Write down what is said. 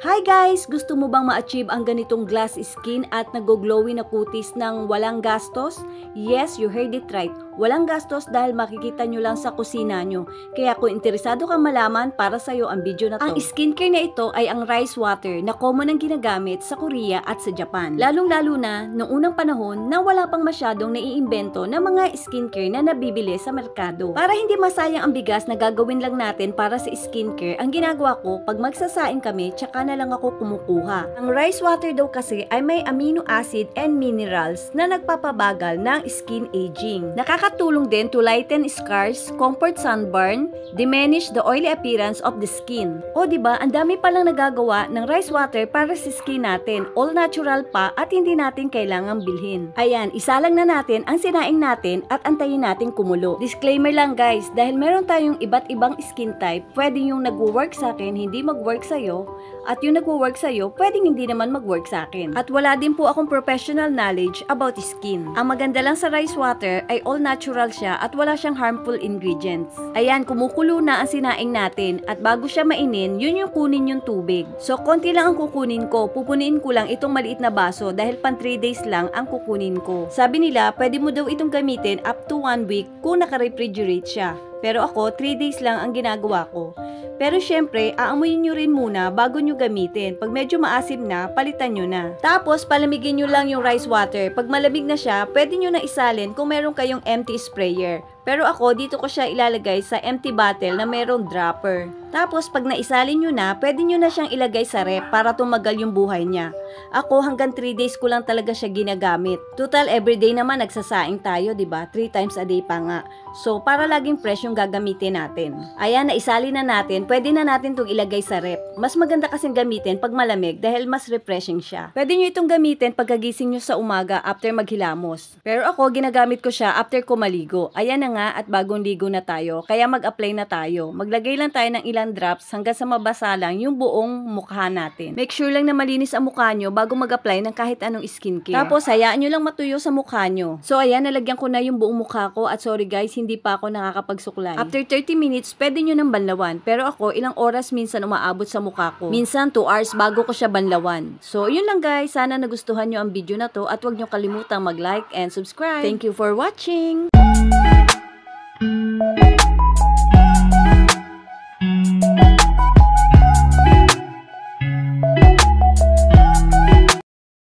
Hi guys! Gusto mo bang ma-achieve ang ganitong glass skin at nag-glowy na kutis ng walang gastos? Yes, you heard it right. Walang gastos dahil makikita nyo lang sa kusina nyo. Kaya kung interesado kang malaman, para sa'yo ang video na to. Ang skincare na ito ay ang rice water na common ang ginagamit sa Korea at sa Japan. Lalong-lalo na noong unang panahon na wala pang masyadong naiimbento na mga skincare na nabibili sa merkado. Para hindi masayang ang bigas na gagawin lang natin para sa skincare, ang ginagawa ko pag magsasaing kami, tsaka na lang ako kumukuha. Ang rice water daw kasi ay may amino acid and minerals na nagpapabagal ng skin aging. Nakakatulong din to lighten scars, comfort sunburn, diminish the oily appearance of the skin. O diba, ang dami palang nagagawa ng rice water para sa skin natin. All natural pa at hindi natin kailangang bilhin. Ayan, isalang na natin ang sinaing natin at antayin natin kumulo. Disclaimer lang guys, dahil meron tayong iba't ibang skin type, pwedeng yung nag-work sa akin, hindi mag-work sa'yo, at yung nag-work sa'yo, pwedeng hindi naman mag-work sa akin. At wala din po akong professional knowledge about skin. Ang maganda lang sa rice water ay all natural siya at wala siyang harmful ingredients. Ayan, kumukulo na ang sinaing natin at bago siya mainin, yun yung kunin yung tubig. So, konti lang ang kukunin ko. Pupuniin ko lang itong maliit na baso dahil pan 3 days lang ang kukunin ko. Sabi nila, pwede mo daw itong gamitin up to 1 week kung naka-refrigerate siya. Pero ako, 3 days lang ang ginagawa ko. Pero syempre, aamuyin nyo rin muna bago nyo gamitin. Pag medyo maasim na, palitan nyo na. Tapos, palamigin nyo lang yung rice water. Pag malamig na siya, pwede nyo na isalin kung meron kayong empty sprayer. Pero ako, dito ko siya ilalagay sa empty bottle na merong dropper. Tapos, pag naisalin nyo na, pwede nyo na siyang ilagay sa rep para tumagal yung buhay niya. Ako, hanggang 3 days ko lang talaga siya ginagamit. Total, everyday naman nagsasaing tayo, diba? 3 times a day pa nga. So, para laging fresh yung gagamitin natin. Ayan, naisalin na natin. Pwede na natin itong ilagay sa rep. Mas maganda kasing gamitin pag malamig dahil mas refreshing siya. Pwede nyo itong gamitin pagkagising nyo sa umaga after maghilamos. Pero ako, ginagamit ko siya after ko maligo. Ayan na nga at bagong ligo na tayo. Kaya mag-apply na tayo. Maglagay lang tayo ng ilang drops hanggang sa mabasa lang yung buong mukha natin. Make sure lang na malinis ang mukha nyo bago mag-apply ng kahit anong skincare. Tapos, hayaan nyo lang matuyo sa mukha nyo. So, ayan, nalagyan ko na yung buong mukha ko at sorry guys, hindi pa ako nakakapagsuklay. After 30 minutes, pwede nyo nang banlawan. Pero ako, ilang oras minsan umaabot sa mukha ko. Minsan 2 hours bago ko siya banlawan. So, yun lang guys. Sana nagustuhan nyo ang video na to at huwag nyo kalimutang mag-like and subscribe. Thank you for watching!